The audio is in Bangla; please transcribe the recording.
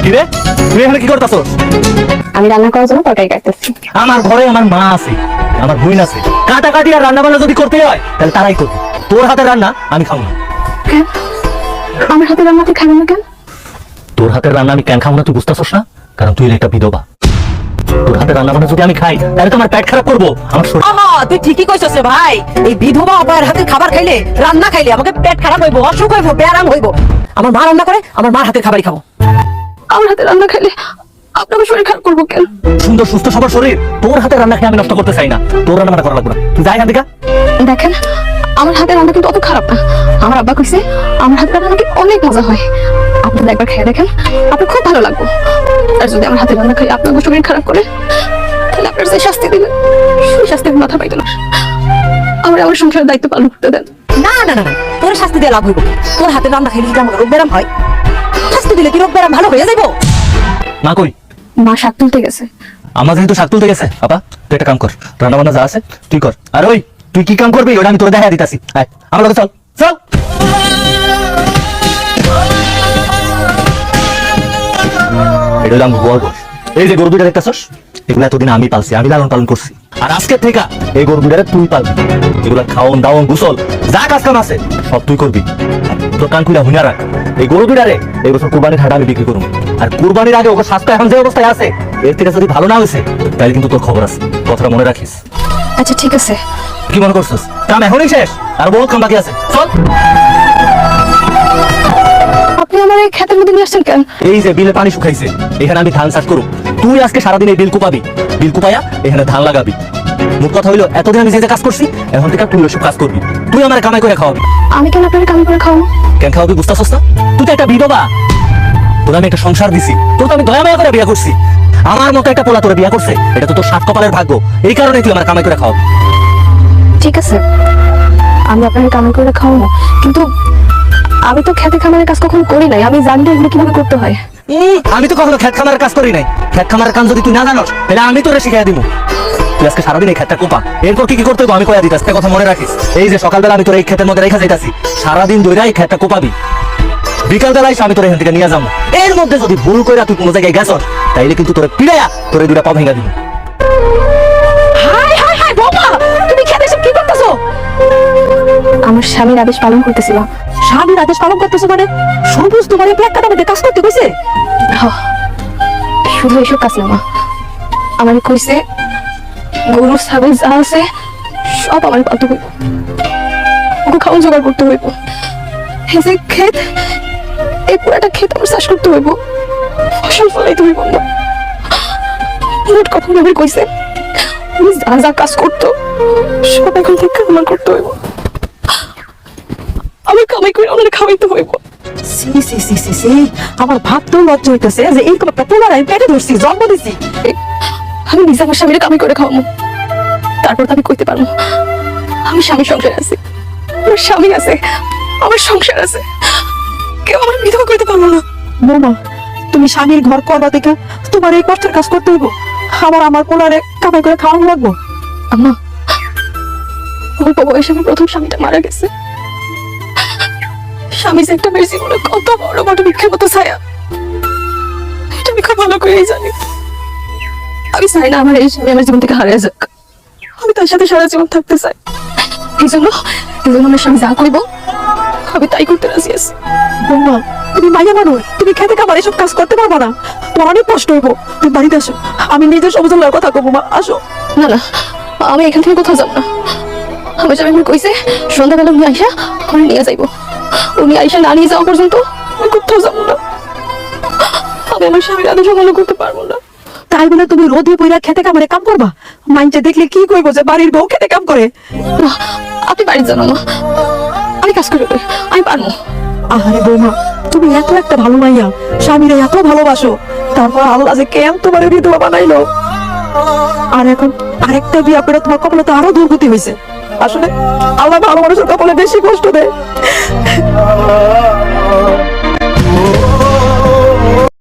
কি রে তুই এখানে কি করতেছস? আমি রান্না করার জন্য তরকারি কাটতেছি। আমার ঘরে আমার মা আছে, আমার বোন আছে, কাটাকাটি আর রান্না বান্না যদি করতে হয় তাহলে তারাই করবে। তোর হাতের রান্না আমি খাবো না। কেন? আমার হাতে রান্না তুই খাবি না কেন? তোর হাতের রান্না আমি কেন খাবো না তুই বুঝতেছস না? কারণ তুই একটা বিধবা। তোর হাতের রান্না বান্না যদি আমি খাই তাহলে তো আমার পেট খারাপ করবো। আমার শরীর তুই ঠিকই কইছস রে ভাই। এই বিধবা অপায়ের হাতের খাবার খাইলে, রান্না খাইলে আমাকে পেট খারাপ হইব, অসুখ হইব, ব্যারাম হইব। আমার মা রান্না করে, আমার মার হাতের খাবারই খাবো। আমার হাতে রান্না খাইলে আপনার শরীর খারাপ করবো কেন? সুন্দর সুস্থ সবার শরীর তোর হাতের রান্না খেয়ে আমি নষ্ট করতে চাই না। তোর রান্না বান্না করা লাগবে না, তুই যাই এখান থেকে। দেখেন, আমার হাতে রান্না কিন্তু অত খারাপ না। আমার আব্বা কইছে আমার হাতে রান্না নাকি অনেক মজা হয়। আপনারা একবার খেয়ে দেখেন, আপনার খুব ভালো লাগবে। আর যদি আমার হাতে রান্না খাই আপনার শরীর খারাপ করে, তাহলে আপনার যে শাস্তি দিবেন সেই শাস্তি মাথা পাইতো না। আমার সংসারের দায়িত্ব পালন করতে দেন। না না না, তোর শাস্তি দিয়ে লাভ হইব। তোর হাতের রান্না খাইলে যদি আমার রোগ ব্যারাম হয়, শাস্তি দিলে কি রোগ ব্যারাম ভালো হয়ে যাইব? মা কই? মা শাক তুলতে গেছে। আমার যেহেতু শাক তুলতে গেছে, বাবা তুই একটা কাম কর, রান্না বান্না যা আছে তুই কর। আর ওই তুই কি কাম করবি ওটা আমি তোর দেখা দিতাছি। আয় আমার লগে চল চল। এটা হলো আমার গোয়াল ঘর। এই যে গরু দুইটা দেখতেছস, এগুলো এতদিন আমি পালছি, আমি লালন পালন করছি। আর আজকের থেকে এই গরু দুইটারে তুই পালবি। এগুলা খাওন দাওন গোসল যা কাজ কাম আছে সব তুই করবি। তোর কান খুলে হুইনা রাখ, এই গরু দুইটারে এই বছর কুরবানির হাটে আমি বিক্রি করবো। আর কুরবানির আগে ওকে স্বাস্থ্য এখন যে অবস্থায় আছে, এর থেকে যদি ভালো না হয়েছে তাহলে কিন্তু তোর খবর আছে, কথাটা মনে রাখিস। আচ্ছা ঠিক আছে। কি মনে করছিস কাম এখনই শেষ? আর বহুত কাম বাকি আছে, চল। আপনি আমার এই ক্ষেতের মধ্যে নিয়ে আসছেন কেন? এই যে বিলে পানি শুকাইছে, এখানে আমি ধান চাষ করব। তুই আজকে সারাদিন এই বিল কুপাবি, বিল কুপাইয়া এখানে ধান লাগাবি। মোট কথা হইলো এতদিন আমি যে যে কাজ করছি এখন থেকে তুই সব কাজ করবি। তুই আমার কামাই করে খাওয়াবি। আমি কেন আপনার কাম করে খাওয়াবো? কেন খাওয়াবি বুঝতেছস না? তুই তো একটা বিধবা, তোর আমি একটা সংসার দিছি, তোর তো আমি দয়া মায়া করে বিয়ে করছি। আমার মতো একটা পোলা তোরে বিয়ে করছে, এটা তো তোর সাত কপালের ভাগ্য। এই কারণে তুই আমার কামাই করে খাওয়াবি। ঠিক আছে, আমি আপনার কাম করে খাওয়াবো, কিন্তু আমি তো খেতে খামারের কাজ কখনো করি নাই। আমি জানি না এগুলো কিভাবে করতে হয়। আমি তো কখনো খেত খামারের কাজ করি নাই। খেত খামারের কাজ যদি তুই না জানোস তাহলে আমি তোরে শিখিয়ে দিব। তুই আজকে সারাদিন এই খেতটা কোপা, এরপর কি কি করতে হবে আমি কইয়া দিতাস, একটা কথা মনে রাখিস। এই যে সকালবেলা আমি তোর এই ক্ষেতের মধ্যে রেখা যাইতাছি, সারাদিন ধইরা এই খেতটা কোপাবি। বিকাল বেলায় আমি তোর এখান থেকে নিয়ে যাবো। এর মধ্যে যদি ভুল করে তুই কোনো জায়গায় গেছস তাইলে কিন্তু তোরে পিড়াইয়া তোরে দুইটা পা ভেঙা দিব। হাই হাই হাই বৌমা, তুমি খেতে এসে কি করতেছো? আমার স্বামীর আদেশ পালন করতেছিলাম। স্বামীর আদেশ পালন করতেছো মানে? সবুজ তোমার এই ব্যাগ কাটাতে কাজ করতে কইছে? শুধু এসব কাজ না মা, আমার কইছে গরু ছাগল যা আছে সব আমার পালতে হইব, ওকে খাওয়া জোগাড় করতে হইব। এই যে ক্ষেত, এই পুরাটা ক্ষেত আমার চাষ করতে হইব, ফসল ফলাইতে হইব। মোট কথা ভাবে কইছে আমি যা যা কাজ করতো সব এখন থেকে আমার করতে হইব। আমি কামাই করে ওনারে খাওয়াইতে হইব। সি সি সি সি সি, আমার ভাবতেও লজ্জা হইতেছে যে এইরকম একটা পোলার আমি পেটে ধরছি, জন্ম দিছি। আমি নিজে আমার স্বামীরে কামাই করে খাওয়াবো, তারপর তো আমি কইতে পারবো আমি স্বামীর সংসার আছে, আমার স্বামী আছে, আমার সংসার আছে। কেউ আমার বিধবা করতে পারবো না। বৌমা, তুমি স্বামীর ঘর করবা দেখে তোমার এই কষ্টের কাজ করতে হইব। আমার পোলারে কামাই করে খাওয়ানো লাগবো। আম্মা, অল্প বয়সে আমার প্রথম স্বামীটা মারা গেছে। স্বামী যে একটা মেয়ের জীবনে কত বড় বড় বিক্ষেপ মতো ছায়া, এটা আমি খুব ভালো করেই জানি। আমি চাই না আমার এই স্বামী আমার জীবন থেকে হারিয়ে যাক। আমি তার সাথে সারা জীবন থাকতে চাই। এই জন্য আমার স্বামী যা কইব আমি তাই করতে রাজি আছি। বৌমা, তুমি মাইয়া মানুষ, তুমি খেতে খাবার এসব কাজ করতে পারবা না, তোমার অনেক কষ্ট হইব। তুমি বাড়িতে আসো, আমি নিজের সমস্যার কথা কব। মা আসো। না না, আমি এখান থেকে কোথাও যাবো না। আমার স্বামী আমার কইছে সন্ধ্যাবেলা উনি আইসা আমার নিয়ে যাইব। উনি আইসা না নিয়ে যাওয়া পর্যন্ত আমি কোথাও যাবো না। আমি আমার স্বামীর আদেশ অমান্য করতে পারবো না। তাই বলে তুমি রোদে বইরা খেতে খাবারে কাম করবা? মাইনচে দেখলে কি কইব যে বাড়ির বউ খেতে কাম করে? না, আপনি বাড়ির জানো না, আমি কাজ করে আমি পারবো। আরে বৌমা, তুমি এত একটা ভালো মাইয়া, স্বামীরে এত ভালোবাসো, তারপর আল্লাহ যে কেন তোমার বিধবা বানাইলো। আর এখন আরেকটা বিয়া করে তোমার কপালে তো আরো দুর্গতি হয়েছে। আসলে আল্লাহ ভালো মানুষের কপালে বেশি কষ্ট দেয়।